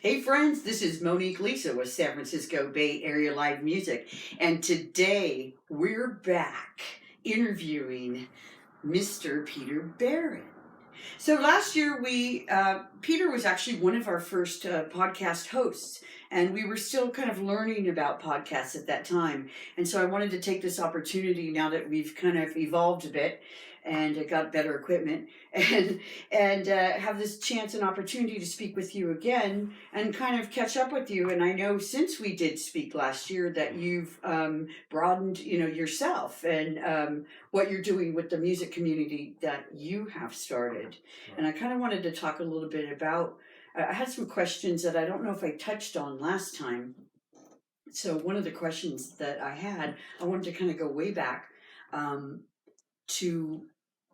Hey friends, this is Monique Lisa with San Francisco Bay Area Live Music, and today we're back interviewing Mr. Peter Barron. So last year Peter was actually one of our first podcast hosts, and we were still kind of learning about podcasts at that time. And so I wanted to take this opportunity now that we've kind of evolved a bit and got better equipment and have this chance and opportunity to speak with you again and kind of catch up with you. And I know since we did speak last year that you've broadened, yourself and what you're doing with the music community that you have started. And I kind of wanted to talk a little bit about, I had some questions that I don't know if I touched on last time. So one of the questions that I wanted to kind of go way back to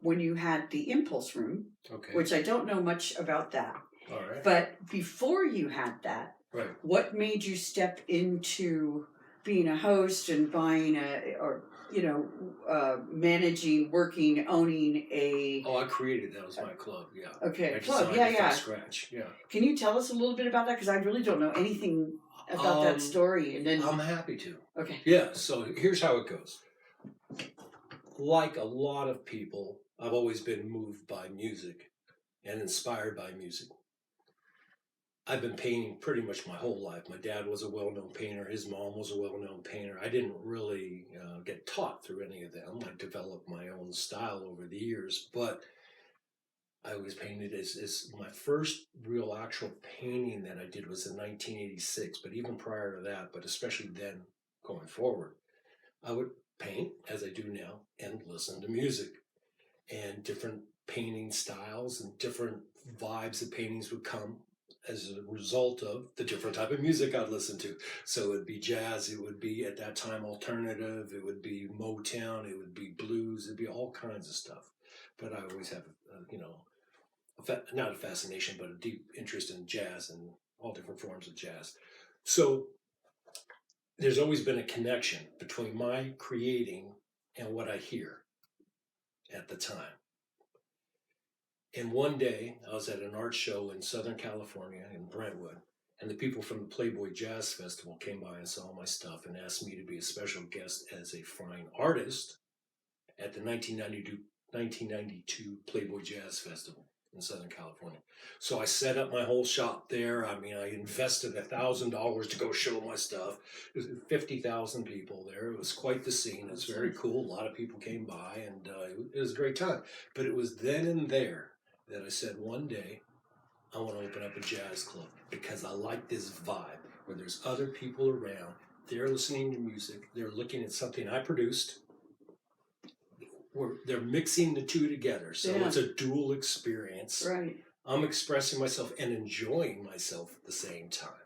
when you had the Impulse Room, okay, which I don't know much about that. All right. But before you had that, right, what made you step into being a host and managing, working, owning a... Oh, I created that. It was my club, yeah. Okay, I club, designed it yeah. from scratch, yeah. Can you tell us a little bit about that? Because I really don't know anything about that story. And then I'm happy to. Okay. Yeah, so here's how it goes. Like a lot of people, I've always been moved by music and inspired by music. I've been painting pretty much my whole life. My dad was a well-known painter. His mom was a well-known painter. I didn't really get taught through any of them. I developed my own style over the years, but I always painted as my first real actual painting that I did was in 1986, but even prior to that, but especially then going forward, I would paint as I do now and listen to music and different painting styles and different vibes of paintings would come as a result of the different type of music I'd listen to. So it would be jazz, it would be at that time alternative, it would be Motown, it would be blues, it'd be all kinds of stuff. But I always have, not a fascination, but a deep interest in jazz and all different forms of jazz. So there's always been a connection between my creating and what I hear at the time. And one day, I was at an art show in Southern California, in Brentwood, and the people from the Playboy Jazz Festival came by and saw my stuff and asked me to be a special guest as a fine artist at the 1992 Playboy Jazz Festival in Southern California. So I set up my whole shop there. I mean, I invested $1,000 to go show my stuff. There was 50,000 people there. It was quite the scene. It was very cool. A lot of people came by, and it was a great time. But it was then and there that I said, one day, I want to open up a jazz club because I like this vibe where there's other people around. They're listening to music. They're looking at something I produced. They're mixing the two together. So it's a dual experience. Right. I'm expressing myself and enjoying myself at the same time.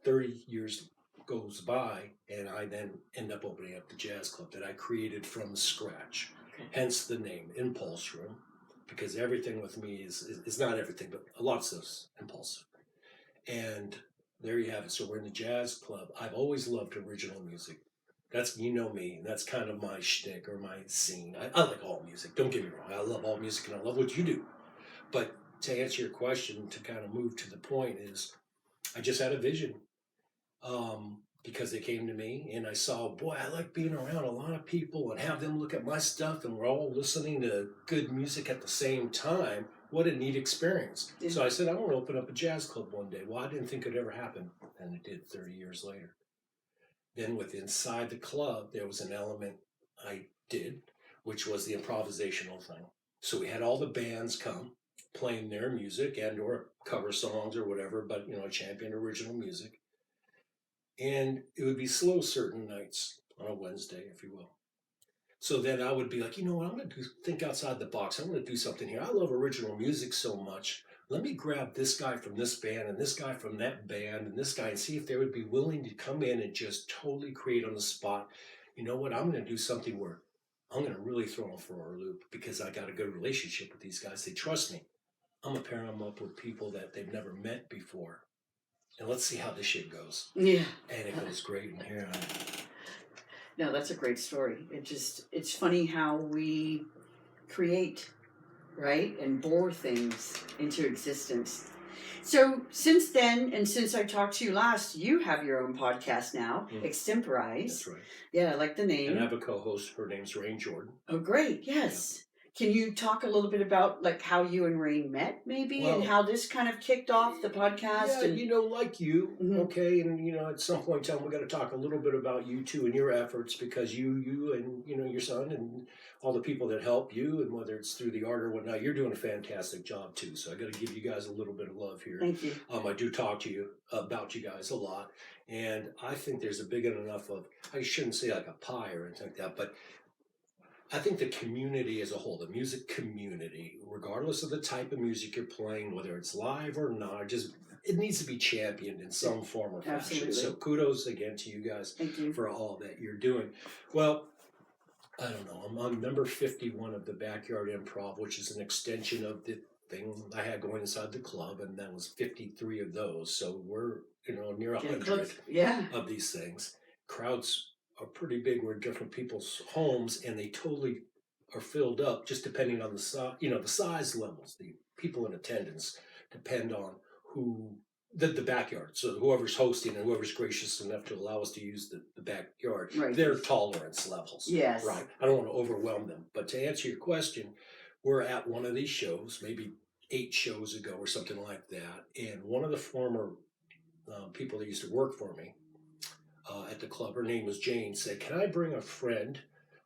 30 years goes by, and I then end up opening up the jazz club that I created from scratch. Okay. Hence the name, Impulse Room, because everything with me is not everything, but a lot of stuff's impulsive. And there you have it. So we're in the jazz club. I've always loved original music. That's, you know me, and that's kind of my shtick or my scene. I like all music. Don't get me wrong. I love all music, and I love what you do. But to answer your question, to kind of move to the point, is I just had a vision because they came to me, and I saw, boy, I like being around a lot of people and have them look at my stuff, and we're all listening to good music at the same time. What a neat experience. Yeah. So I said, I want to open up a jazz club one day. Well, I didn't think it would ever happen, and it did 30 years later. Then inside the club, there was an element I did, which was the improvisational thing. So we had all the bands come playing their music and or cover songs or whatever, but, I championed original music. And it would be slow certain nights on a Wednesday, if you will. So then I would be like, you know what, I'm going to think outside the box. I'm going to do something here. I love original music so much. Let me grab this guy from this band and this guy from that band and this guy and see if they would be willing to come in and just totally create on the spot. You know what? I'm going to do something where I'm going to really throw them for a loop because I got a good relationship with these guys. They trust me. I'm going to pair them up with people that they've never met before. And let's see how this shit goes. Yeah. And it goes great in here. No, that's a great story. It's funny how we create, right, and bore things into existence. So since then, and since I talked to you last, you have your own podcast now, Xtemporize. That's right. Yeah, I like the name. And I have a co-host. Her name's Rain Jordan. Oh, great. Yes. Can you talk a little bit about like how you and Rain met, maybe, and how this kind of kicked off the podcast? Yeah, and like you, okay, and at some point in time, we got to talk a little bit about you too and your efforts, because you and your son and all the people that help you, and whether it's through the art or whatnot, you're doing a fantastic job too. So I got to give you guys a little bit of love here. Thank you. I do talk to you about you guys a lot, and I think there's a big enough of, I shouldn't say like a pie or anything like that, but I think the community as a whole, the music community, regardless of the type of music you're playing, whether it's live or not, it needs to be championed in some form or fashion. Absolutely. So kudos again to you guys for all that you're doing. Well, I don't know. I'm on number 51 of the Backyard Improv, which is an extension of the thing I had going inside the club, and that was 53 of those. So we're near 100 of these things. Crowds are pretty big. We're in different people's homes, and they totally are filled up, just depending on the size. The size levels. The people in attendance depend on the backyard. So whoever's hosting and whoever's gracious enough to allow us to use the backyard, their tolerance levels. Yes. Right. I don't want to overwhelm them. But to answer your question, we're at one of these shows, maybe 8 shows ago or something like that, and one of the former people that used to work for me at the club, her name was Jane, said, "Can I bring a friend?"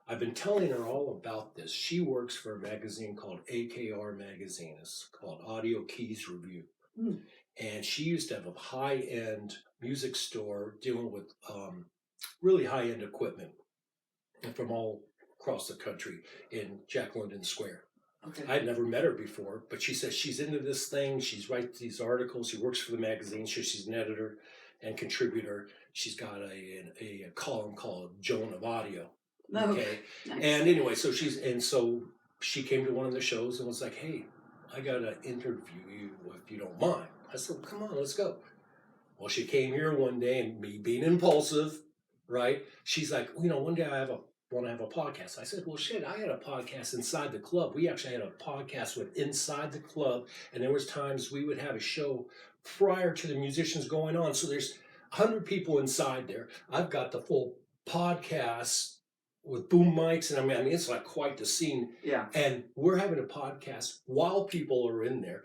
I've been telling her all about this. She works for a magazine called AKR Magazine. It's called Audio Keys Review. And she used to have a high-end music store dealing with really high-end equipment from all across the country in Jack London Square. Okay. I had never met her before, but she says she's into this thing. She's writes these articles. She works for the magazine. So she's an editor and contributor. She's got a column called Joan of Audio. Okay. Nice. And anyway, so she came to one of the shows and was like, "Hey, I got to interview you if you don't mind." I said, "Well, come on, let's go." Well, she came here one day, and me being impulsive, right? She's like, "One day I want to have a podcast." I said, "Well, shit, I had a podcast inside the club. We actually had a podcast with inside the club, and there was times we would have a show prior to the musicians going on. So there's 100 people inside there. I've got the full podcast with boom mics, and I mean, it's like quite the scene. Yeah. And we're having a podcast while people are in there,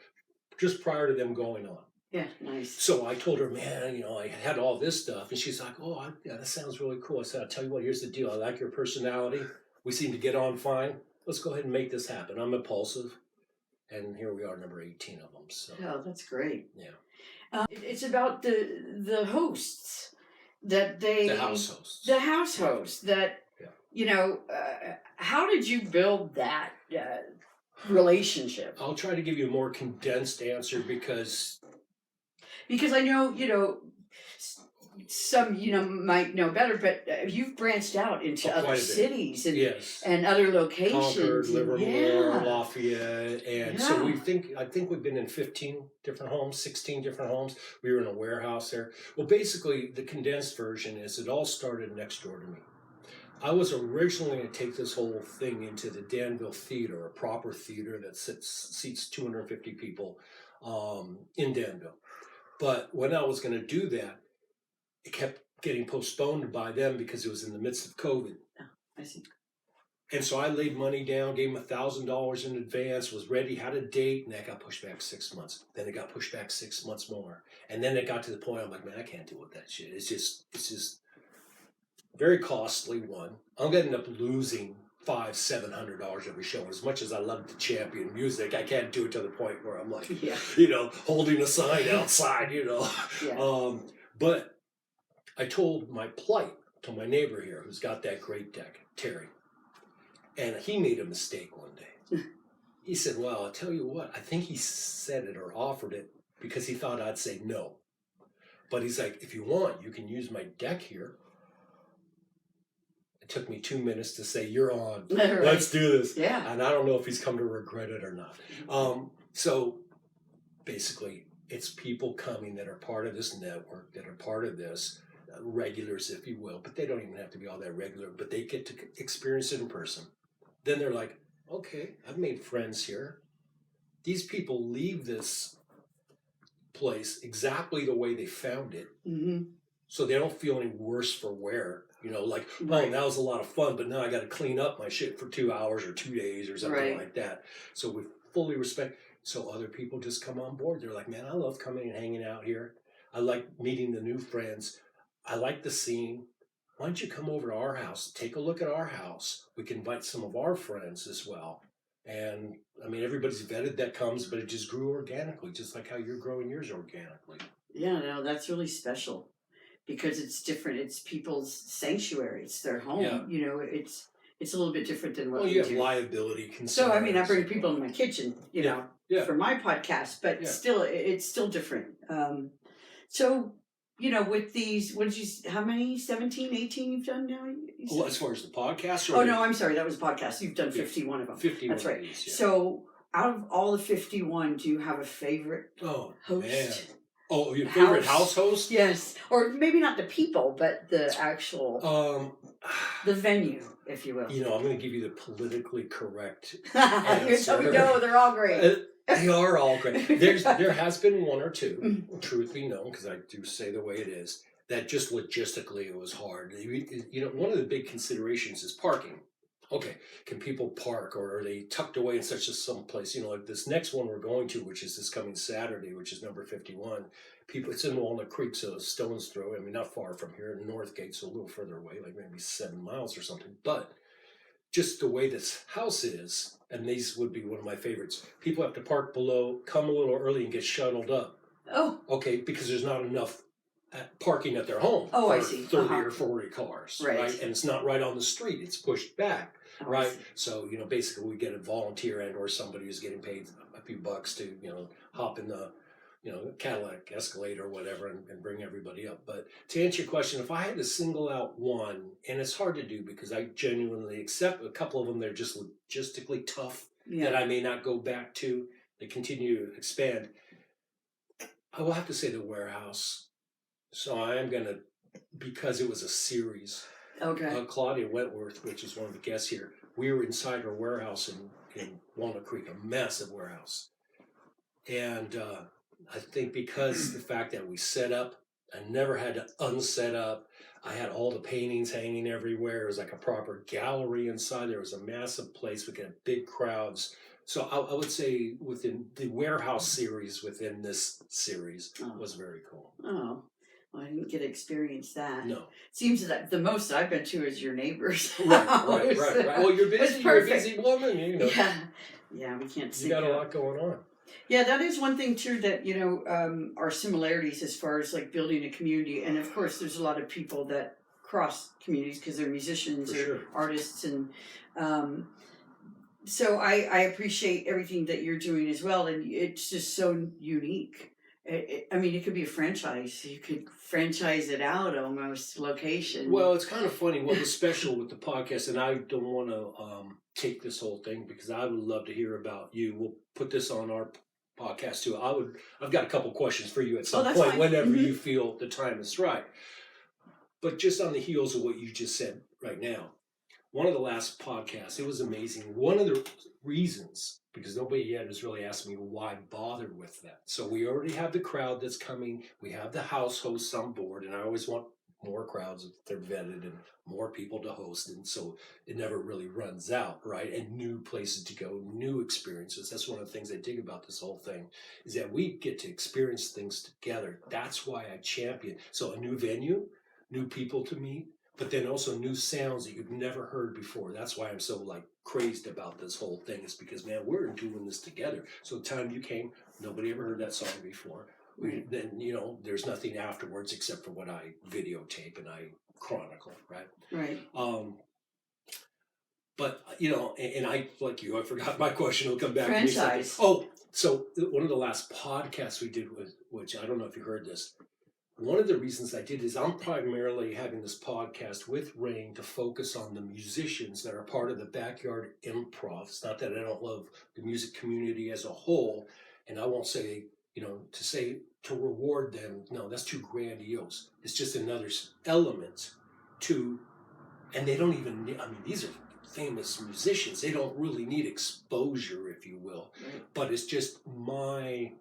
just prior to them going on." Yeah, nice. So I told her, "Man, I had all this stuff." And she's like, "Oh, yeah, that sounds really cool." I said, "I'll tell you what, here's the deal. I like your personality. We seem to get on fine. Let's go ahead and make this happen." I'm impulsive. And here we are, number 18 of them. So. Oh, that's great. Yeah. It's about the hosts that they... The house hosts. The house hosts that, how did you build that relationship? I'll try to give you a more condensed answer because I know, some, might know better, but you've branched out into other cities and other locations. Concord, Livermore, Lafayette, and so I think we've been in 15 different homes, 16 different homes. We were in a warehouse there. Well, basically, the condensed version is it all started next door to me. I was originally going to take this whole thing into the Danville Theater, a proper theater that seats 250 people in Danville. But when I was going to do that, it kept getting postponed by them because it was in the midst of COVID. Oh, I see. And so I laid money down, gave them $1,000 in advance, was ready, had a date, and that got pushed back 6 months. Then it got pushed back 6 months more. And then it got to the point I'm like, man, I can't deal with that shit. It's just very costly one. I'm going to end up losing $500-$700 every show. As much as I love to champion music, I can't do it to the point where I'm like, holding a sign outside, Yeah. But I told my my neighbor here, who's got that great deck, Terry, and he made a mistake one day. He said, "Well, I'll tell you what, I think he said it or offered it because he thought I'd say no. But he's like, if you want, you can use my deck here." It took me 2 minutes to say, "You're on. Right. Let's do this." Yeah. And I don't know if he's come to regret it or not. So basically, it's people coming that are part of this network, that are part of this, regulars, if you will, but they don't even have to be all that regular, but they get to experience it in person. Then they're like, "Okay, I've made friends here." These people leave this place exactly the way they found it. Mm-hmm. So they don't feel any worse for wear. You know, like, Right. oh, that was a lot of fun, but now I got to clean up my shit for 2 hours or 2 days or something Right. like that. So we fully respect. So other people just come on board. They're like, man, I love coming and hanging out here. I like meeting the new friends. I like the scene. Why don't you come over to our house? Take a look at our house. We can invite some of our friends as well. And I mean, everybody's vetted that comes, but it just grew organically, just like how you're growing yours organically. Yeah, no, that's really special because it's different. It's people's sanctuary. It's their home. Yeah. You know, it's a little bit different than what Well, we you have do. liability concerns. So I mean, I bring people in my kitchen, you know, Yeah. for my podcast, but Yeah. still, it's still different. So, you know, with these, what did you? How many? 17, 18 you've done now? You said? Well, as far as the podcast? Oh, no, I'm sorry. That was a podcast. You've done 51 of them. 51 That's right. of these, yeah. So, out of all the 51, do you have a favorite Oh, host? man. Oh, your favorite house host? Yes. Or maybe not the people, but the actual, the venue, if you will. You know, I'm going to give you the politically correct You're answer. so no, they're all great. They are all great. There has been one or two, truth be known, because I do say the way it is, that just logistically it was hard. You know, one of the big considerations is parking. Okay, can people park, or are they tucked away in such a some place? You know, like this next one we're going to, which is this coming Saturday, which is number 51. It's in Walnut Creek, so a stone's throw. I mean, not far from here, in Northgate, so a little further away, like maybe 7 miles or something. But just the way this house is, and these would be one of my favorites. People have to park below, come a little early, and get shuttled up. Oh. Okay, because there's not enough parking at their home for for I see. 30 or 40 cars, right? And it's not right on the street; it's pushed back, right? So you know, basically, we get a volunteer and or somebody who's getting paid a few bucks to hop in the Cadillac Escalade or whatever and bring everybody up. But to answer your question, if I had to single out one, and it's hard to do because I genuinely accept a couple of them, they're just logistically tough that I may not go back to. They continue to expand. I will have to say the warehouse. So I am going to, because it was a series. Okay. Claudia Wentworth, which is one of the guests here, we were inside her warehouse in Walnut Creek, a massive warehouse. And I think because the fact that we set up, I never had to unset up. I had all the paintings hanging everywhere. It was like a proper gallery inside. There was a massive place. We got big crowds. So I would say within the warehouse series, within this series, was very cool. Oh. Well, I didn't get to experience that. No. Seems that the most I've been to is your neighbors. Right. Well, you're busy. You're a busy woman. Yeah, we can't see. You got a lot going on. Yeah, that is one thing too that are similarities as far as like building a community, and of course there's a lot of people that cross communities because they're musicians or artists, and so I appreciate everything that you're doing as well, and it's just so unique. I mean, it could be a franchise. You could franchise it out almost, location. Well, it's kind of funny. What was special with the podcast, and I don't want to take this whole thing because I would love to hear about you. We'll put this on our podcast too. I've got a couple questions for you at some point, fine. whenever you feel the time is right. But just on the heels of what you just said right now, one of the last podcasts, it was amazing. One of the reasons, because nobody yet has really asked me why bother with that. So we already have the crowd that's coming. We have the house hosts on board, and I always want more crowds if they're vetted and more people to host. And so it never really runs out, right? And new places to go, new experiences. That's one of the things I dig about this whole thing is that we get to experience things together. That's why I champion. So a new venue, new people to meet, but then also new sounds that you've never heard before. That's why I'm so like crazed about this whole thing. It's because, man, we're doing this together. So the time you came, nobody ever heard that song before. Then, there's nothing afterwards except for what I videotape and I chronicle, right? Right. But, and I, like you, I forgot my question. It'll come back franchise. to me. Oh, so one of the last podcasts we did with, which I don't know if you heard this, one of the reasons I did is I'm primarily having this podcast with Rain to focus on the musicians that are part of the Backyard Improv. It's not that I don't love the music community as a whole, and I won't say, to reward them, no, that's too grandiose. It's just another element to, and they don't even need, these are famous musicians. They don't really need exposure, if you will, but it's just my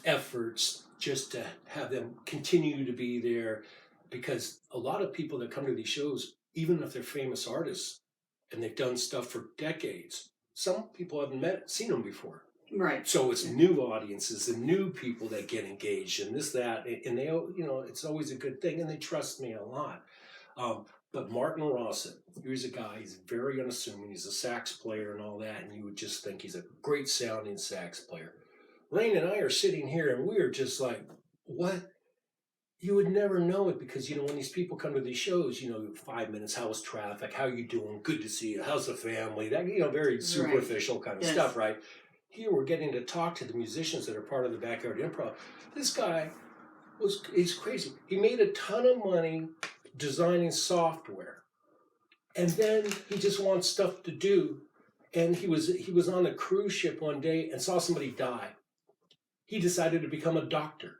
efforts just to have them continue to be there, because a lot of people that come to these shows, even if they're famous artists and they've done stuff for decades, some people haven't seen them before. Right. So it's new audiences and new people that get engaged and this, that, and they, it's always a good thing, and they trust me a lot. But Martin Rossett, he's a guy, he's very unassuming, he's a sax player and all that, and you would just think he's a great sounding sax player. Rain and I are sitting here and we're just like, what? You would never know it, because, when these people come to these shows, 5 minutes, how was traffic, how you doing, good to see you, how's the family, that, very superficial kind of stuff, right? Here we're getting to talk to the musicians that are part of the Backyard Improv. This guy he's crazy. He made a ton of money designing software, and then he just wants stuff to do. And he was on a cruise ship one day and saw somebody die. He decided to become a doctor.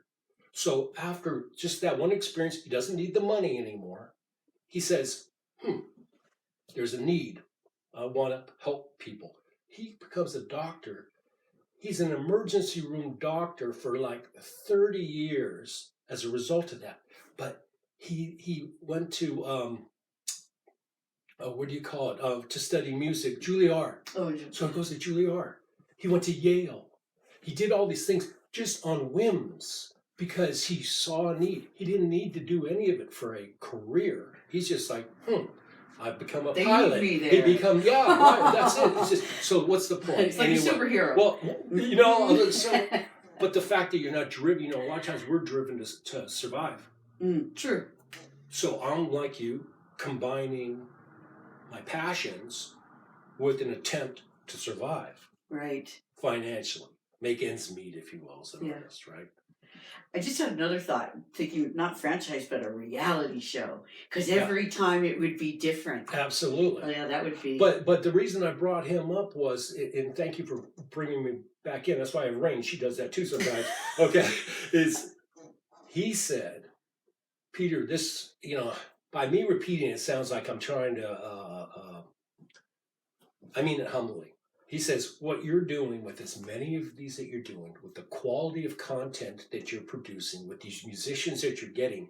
So after just that one experience, he doesn't need the money anymore. He says, there's a need. I want to help people. He becomes a doctor. He's an emergency room doctor for like 30 years as a result of that. But he went to, what do you call it, to study music, Juilliard. Oh, yeah. So he goes to Juilliard. He went to Yale. He did all these things just on whims because he saw a need. He didn't need to do any of it for a career. He's just like, I've become a pilot. They need me there. He become, right, that's it. It's just, so what's the point? It's like a superhero. Well, but the fact that you're not driven, a lot of times we're driven to survive. True. So I'm like you, combining my passions with an attempt to survive. Right. Financially. Make ends meet, if you will, as an artist, right? I just had another thought, thinking not franchise, but a reality show. Because every time it would be different. Absolutely. Oh, yeah, that would be. But the reason I brought him up was, and thank you for bringing me back in, that's why I have Rain, she does that too sometimes, okay, is he said, Peter, this, by me repeating it sounds like I'm trying to, I mean it humbly. He says, what you're doing with as many of these that you're doing, with the quality of content that you're producing, with these musicians that you're getting,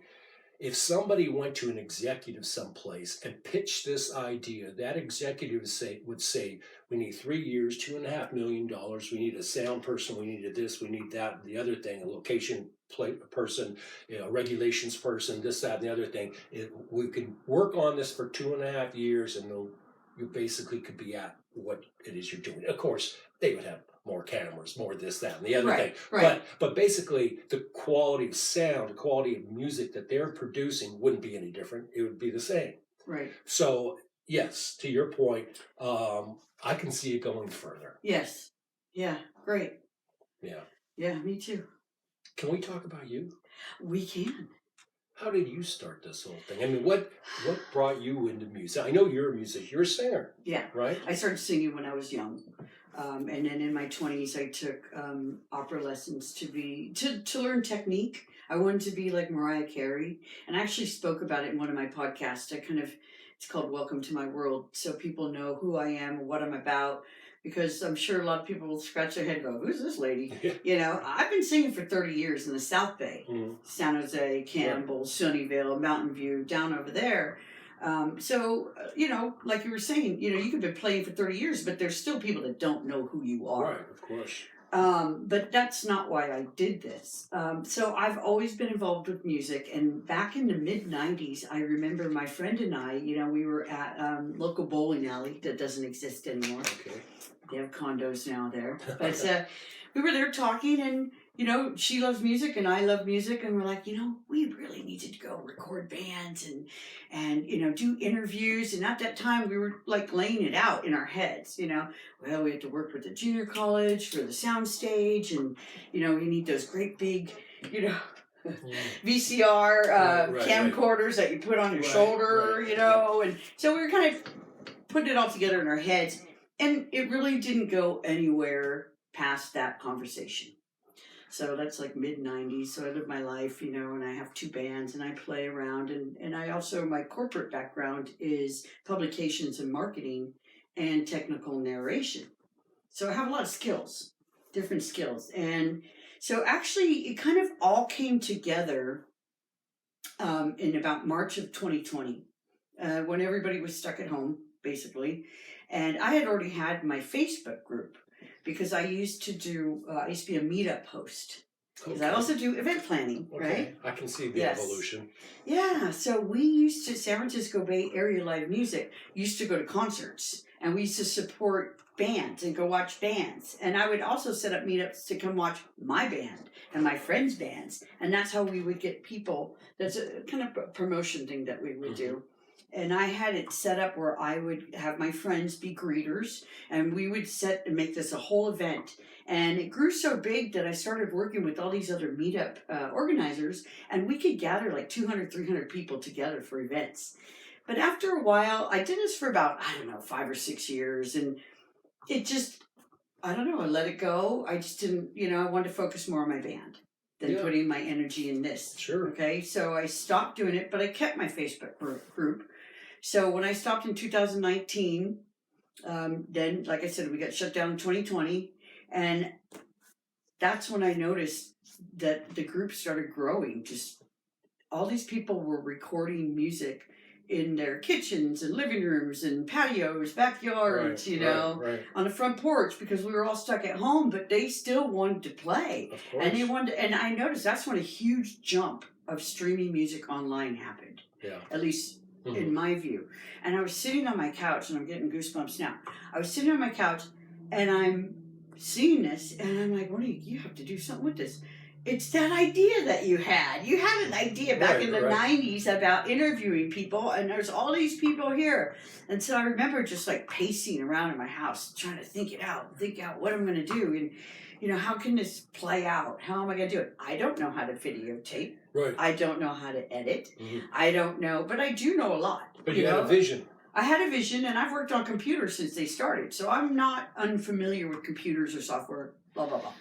if somebody went to an executive someplace and pitched this idea, that executive would say, we need 3 years, $2.5 million, we need a sound person, we need this, we need that, the other thing, a location person, regulations person, this, that, and the other thing. We could work on this for 2.5 years, and you basically could be at what it is you're doing. Of course, they would have more cameras, more this, that, and the other thing. Right. But basically, the quality of sound, the quality of music that they're producing wouldn't be any different. It would be the same. Right. So, yes, to your point, I can see it going further. Yes. Yeah, great. Yeah. Yeah, me too. Can we talk about you? We can. How did you start this whole thing? I mean, what brought you into music? I know you're a musician. You're a singer. Yeah. Right? I started singing when I was young. And then in my 20s, I took opera lessons to learn technique. I wanted to be like Mariah Carey. And I actually spoke about it in one of my podcasts. It's called Welcome to My World. So people know who I am and what I'm about. Because I'm sure a lot of people will scratch their head and go, who's this lady? I've been singing for 30 years in the South Bay. San Jose, Campbell, Sunnyvale, Mountain View, down over there. Like you were saying, you could be playing for 30 years, but there's still people that don't know who you are. Right, of course. But that's not why I did this. So I've always been involved with music. And back in the mid-90s, I remember my friend and I, we were at local bowling alley that doesn't exist anymore. Okay. They have condos now there. But we were there talking, and, she loves music and I love music. And we're like, we really needed to go record bands and do interviews. And at that time, we were like laying it out in our heads, Well, we had to work with the junior college for the sound stage. And, you need those great big, VCR camcorders that you put on your shoulder, And so we were kind of putting it all together in our heads. And it really didn't go anywhere past that conversation. So that's like mid-90s. So I live my life, and I have 2 bands and I play around. And I also, my corporate background is publications and marketing and technical narration. So I have a lot of skills, different skills. And So actually, it kind of all came together in about March of 2020, when everybody was stuck at home, basically. And I had already had my Facebook group because I used to be a meetup host. Because I also do event planning, right? I can see the Yes. evolution. Yeah, so we used to, San Francisco Bay Area Live Music used to go to concerts, and we used to support bands and go watch bands. And I would also set up meetups to come watch my band and my friends' bands. And that's how we would get people. That's a kind of a promotion thing that we would do. And I had it set up where I would have my friends be greeters, and we would set and make this a whole event. And it grew so big that I started working with all these other meetup organizers, and we could gather like 200, 300 people together for events. But after a while, I did this for about, 5 or 6 years, and it just, I let it go. I just didn't, I wanted to focus more on my band than putting my energy in this. Sure. Okay, so I stopped doing it, but I kept my Facebook group. So when I stopped in 2019, then, like I said, we got shut down in 2020, and that's when I noticed that the group started growing. Just all these people were recording music in their kitchens and living rooms and patios, backyards, on the front porch, because we were all stuck at home, but they still wanted to play. Of course. And they wanted, and I noticed that's when a huge jump of streaming music online happened. Yeah. At least in my view. And I was sitting on my couch, and I'm getting goosebumps now. I was sitting on my couch, and I'm seeing this, and I'm like, Monique, you have to do something with this. It's that idea that you had. You had an idea back in the 90s about interviewing people, and there's all these people here. And so I remember just like pacing around in my house, trying to think out what I'm going to do. And, how can this play out? How am I going to do it? I don't know how to videotape. Right. I don't know how to edit. I don't know, but I do know a lot. But you had a vision. I had a vision, and I've worked on computers since they started. So I'm not unfamiliar with computers or software, blah, blah, blah.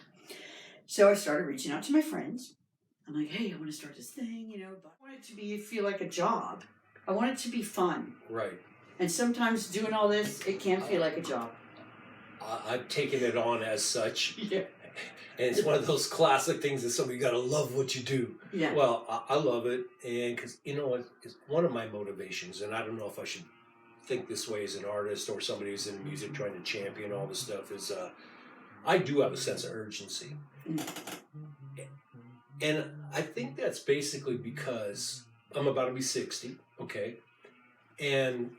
So I started reaching out to my friends. I'm like, hey, I want to start this thing, but I want it to feel like a job. I want it to be fun. Right. And sometimes doing all this, it can feel like a job. I've taken it on as such. Yeah. And it's one of those classic things that somebody got to love what you do. Yeah. Well, I love it. And because, it's one of my motivations, and I don't know if I should think this way as an artist or somebody who's in music trying to champion all this stuff, is I do have a sense of urgency. And I think that's basically because I'm about to be 60, okay? And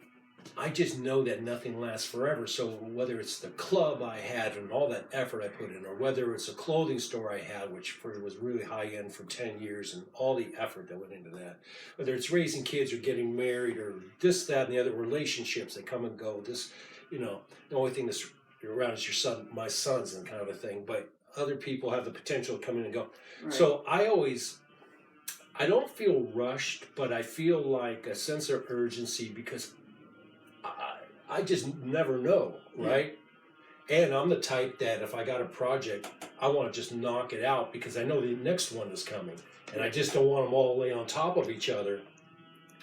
I just know that nothing lasts forever. So whether it's the club I had and all that effort I put in, or whether it's a clothing store I had, which was really high end for 10 years, and all the effort that went into that, whether it's raising kids or getting married or this, that, and the other relationships that come and go, this, the only thing that's around is your son, my sons, and kind of a thing. But other people have the potential to come in and go. Right. So I don't feel rushed, but I feel like a sense of urgency because I just never know, right? And I'm the type that if I got a project, I want to just knock it out because I know the next one is coming. And I just don't want them all to lay on top of each other.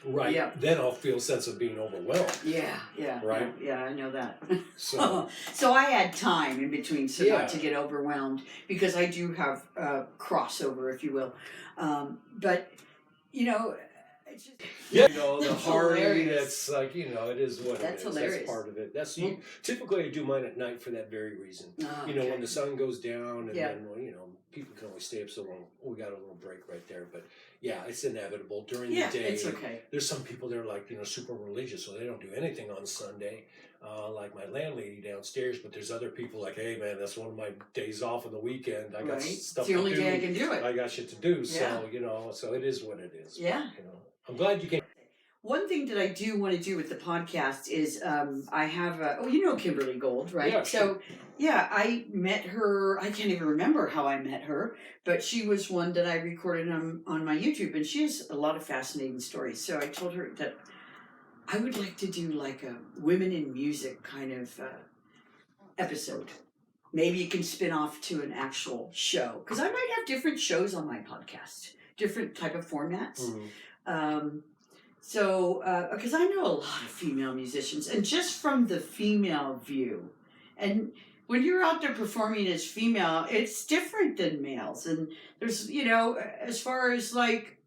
Right. Yeah. Then I'll feel a sense of being overwhelmed. Yeah. Right? Yeah, I know that. So I had time in between not to get overwhelmed because I do have crossover, if you will. But, it's just... the hurry, that's like, it is what that's it is. Hilarious. That's part of it. That's typically I do mine at night for that very reason. Okay. When the sun goes down and then, people can only stay up so long. We got a little break right there. But yeah, it's inevitable during the day. It's okay. There's some people that are like, super religious, so they don't do anything on Sunday. Like my landlady downstairs, but there's other people like, hey man, that's one of my days off on the weekend. I got stuff to do. It's the only day I can do it. I got shit to do. So, so it is what it is. Yeah. I'm glad you came. One thing that I do want to do with the podcast is I have Kimberly Gold, right? Yeah, so I met her. I can't even remember how I met her, but she was one that I recorded on my YouTube, and she has a lot of fascinating stories. So I told her that I would like to do like a women in music kind of episode. Maybe you can spin off to an actual show, because I might have different shows on my podcast, different type of formats. Because I know a lot of female musicians, and just from the female view, and when you're out there performing as female, it's different than males. And there's, as far as like,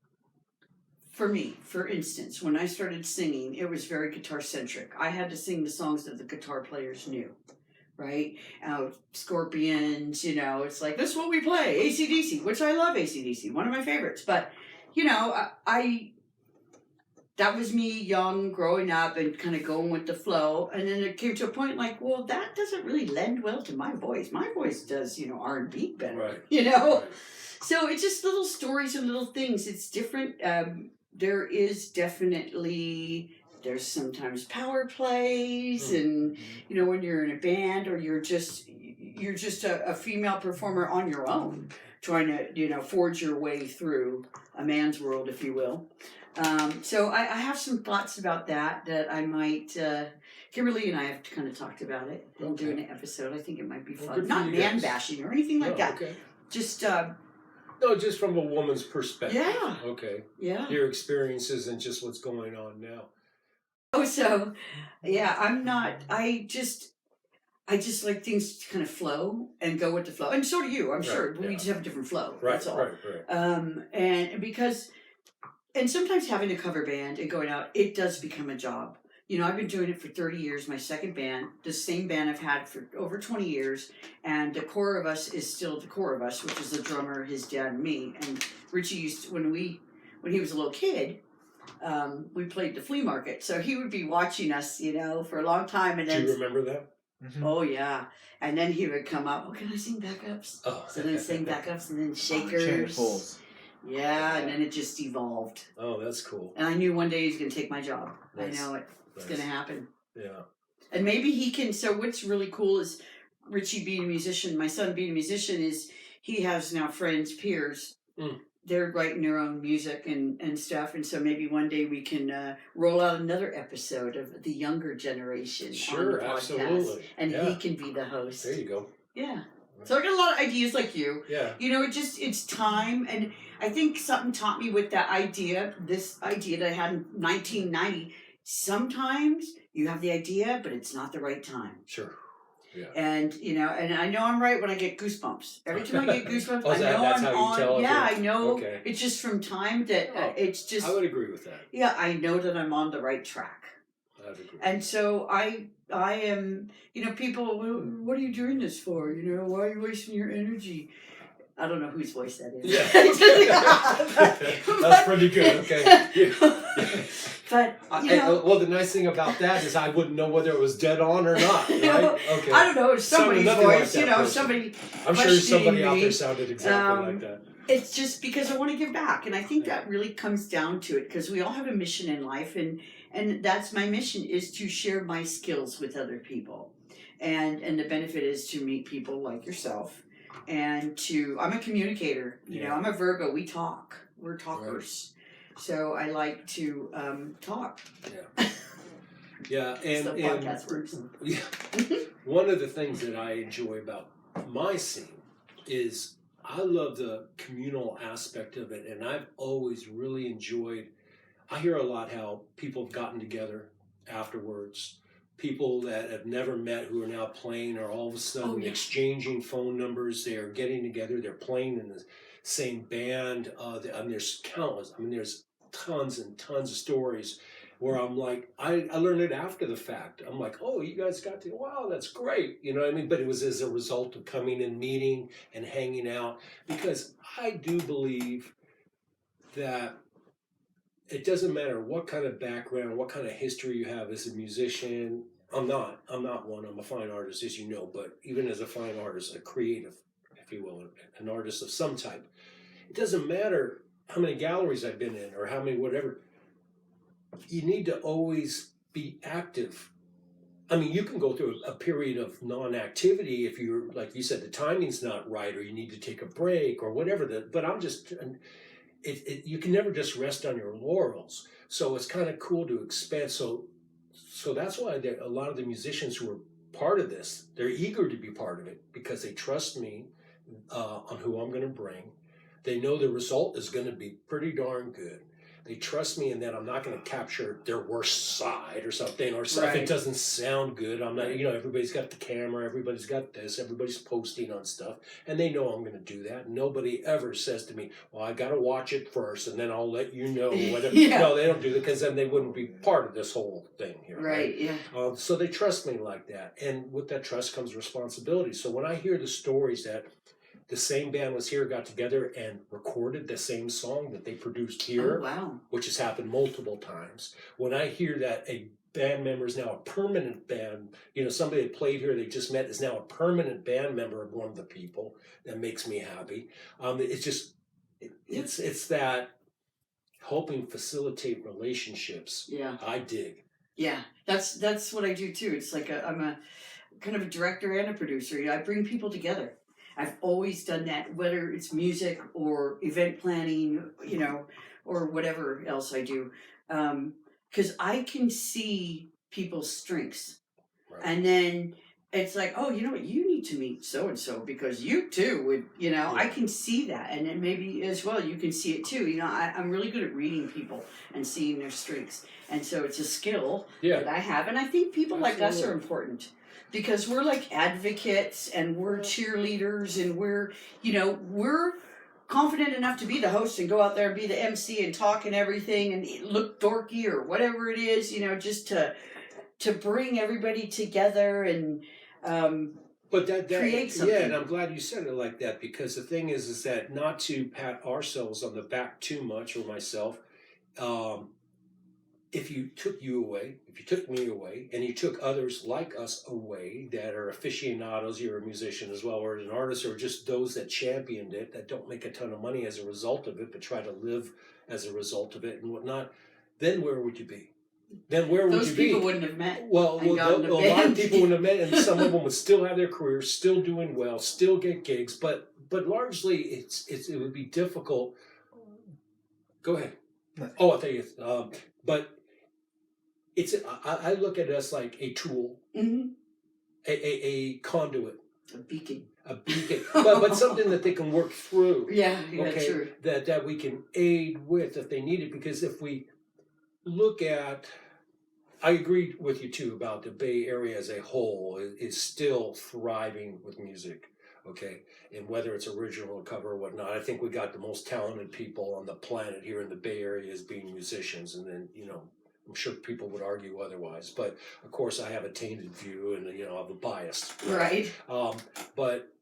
for me, for instance, when I started singing, it was very guitar centric. I had to sing the songs that the guitar players knew, right? Scorpions, it's like, this is what we play, AC/DC, which I love AC/DC, one of my favorites. But, I that was me young, growing up and kind of going with the flow. And then it came to a point like, well, that doesn't really lend well to my voice. My voice does, R&B better, Right. Right. So it's just little stories and little things. It's different. There is definitely, there's sometimes power plays and, when you're in a band or you're just a female performer on your own, trying to, forge your way through a man's world, if you will. So I have some thoughts about that I might, Kimberly and I have kind of talked about it and doing an episode. I think it might be fun. Well, not man bashing or anything like that. Okay. Just, no, just from a woman's perspective. Yeah. Okay. Yeah. Your experiences and just what's going on now. Oh, so, yeah, I just like things to kind of flow and go with the flow. And so do you, I'm sure. But we just have a different flow. Right, That's all. right. And sometimes having a cover band and going out, it does become a job. I've been doing it for 30 years, my second band, the same band I've had for over 20 years, and the core of us is still the core of us, which is the drummer, his dad, and me. And Richie used to, when he was a little kid, we played the flea market, so he would be watching us, for a long time. And then, do you remember that? Mm-hmm. Oh yeah, and then he would come up. Oh, can I sing backups? Oh, so then sing backups, and then shakers. Yeah, and then it just evolved. Oh, that's cool. And I knew one day he was going to take my job. Nice. I know it. It's going to happen. Yeah. And maybe he can. So what's really cool is Richie being a musician, my son being a musician, is he has now friends, peers. They're writing their own music and stuff. And so maybe one day we can roll out another episode of the younger generation on the podcast. Absolutely. And he can be the host. There you go. Yeah. So I got a lot of ideas like you. Yeah. It's time. And I think something taught me with that idea, this idea that I had in 1990. Sometimes you have the idea, but it's not the right time. Sure. Yeah. And, and I know I'm right when I get goosebumps. Every time I get goosebumps, I know that's I'm how you on. tell Yeah, it. I know. Okay. It's just from time that it's just. I would agree with that. Yeah, I know that I'm on the right track. I'd agree. And so I am, people, what are you doing this for? Why are you wasting your energy? I don't know whose voice that is. Yeah. That's pretty good. Okay. But, well, the nice thing about that is I wouldn't know whether it was dead on or not. Right? Okay. I don't know. It's somebody's voice. Like somebody. I'm sure somebody out there sounded exactly like that. It's just because I want to give back, and I think that really comes down to it because we all have a mission in life, and that's my mission, is to share my skills with other people, and the benefit is to meet people like yourself, and I'm a communicator. I'm a Virgo. We talk. We're talkers. Right. So I like to talk. Yeah. Yeah, and so podcast works. Yeah. One of the things that I enjoy about my scene is I love the communal aspect of it, and I've always really enjoyed. I hear a lot how people have gotten together afterwards. People that have never met who are now playing are all of a sudden exchanging phone numbers. They are getting together. They're playing in the same band. There's countless. There's tons and tons of stories where I'm like, I learned it after the fact. I'm like, oh, you guys got to, wow, that's great. You know what I mean? But it was as a result of coming and meeting and hanging out, because I do believe that it doesn't matter what kind of background, what kind of history you have as a musician. I'm not one. I'm a fine artist, as you know, but even as a fine artist, a creative, if you will, an artist of some type, it doesn't matter how many galleries I've been in or how many whatever. You need to always be active. You can go through a period of non-activity if you're, like you said, the timing's not right, or you need to take a break or whatever. But I'm just, you can never just rest on your laurels. So it's kind of cool to expand. So that's why a lot of the musicians who are part of this, they're eager to be part of it because they trust me on who I'm going to bring. They know the result is going to be pretty darn good. they trust me in that I'm not going to capture their worst side or something, or if Right. it doesn't sound good, I'm not, you know, everybody's got the camera, everybody's got this, everybody's posting on stuff, and they know I'm going to do that. Nobody ever says to me, well, I got to watch it first and then I'll let you know whether. Yeah. No, they don't do that, because then they wouldn't be part of this whole thing here. Right, yeah. So they trust me like that, and with that trust comes responsibility. So when I hear the stories that the same band was here, got together and recorded the same song that they produced here, Oh, wow. which has happened multiple times. When I hear that a band member is now a permanent band, you know, somebody that played here they just met is now a permanent band member of one of the people, that makes me happy. It's just, it's that helping facilitate relationships. Yeah. I dig. Yeah, that's what I do too. It's like I'm a kind of a director and a producer. You know, I bring people together. I've always done that, whether it's music or event planning, you know, or whatever else I do, because I can see people's strengths, Right. and then it's like, oh, you know what, you need to meet so and so because you too would, you know, I can see that, and then maybe as well you can see it too. You know, I'm really good at reading people and seeing their strengths, and so it's a skill that I have, and I think people like us are important. Because we're like advocates and we're cheerleaders and we're, you know, we're confident enough to be the host and go out there and be the MC and talk and everything and look dorky or whatever it is, you know, just to bring everybody together and but that create something. Yeah, and I'm glad you said it like that, because the thing is that not to pat ourselves on the back too much, or myself. If you took me away, and you took others like us away that are aficionados, you're a musician as well, or an artist, or just those that championed it, that don't make a ton of money as a result of it, but try to live as a result of it and whatnot, then where would you be? Then where would you be? Those people wouldn't have met. Well, a lot of people wouldn't have met, and some of them would still have their careers, still doing well, still get gigs, but largely it would be difficult. Go ahead. Oh, I tell you, but I look at us like a tool, a conduit, a beacon, but something that they can work through. Yeah, okay, true. That we can aid with if they need it. Because if we look at, I agree with you too about the Bay Area as a whole is still thriving with music. Okay, and whether it's original or cover or whatnot, I think we got the most talented people on the planet here in the Bay Area as being musicians, and then, you know, I'm sure people would argue otherwise, but of course I have a tainted view and, you know, I have a bias. Right. But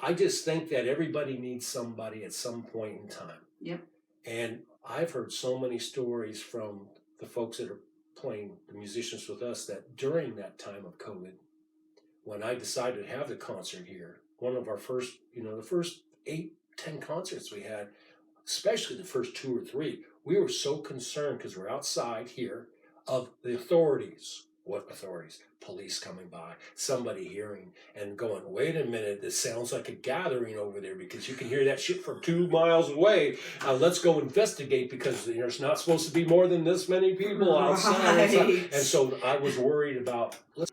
I just think that everybody needs somebody at some point in time. Yep. And I've heard so many stories from the folks that are playing, the musicians with us, that during that time of COVID, when I decided to have the concert here, one of our first, you know, the first 8-10 concerts we had, especially the first 2 or 3, we were so concerned because we're outside here of the authorities. What authorities? Police coming by, somebody hearing and going, wait a minute, this sounds like a gathering over there, because you can hear that shit from 2 miles away. Let's go investigate, because there's not supposed to be more than this many people outside. Right. And so I was worried about, let's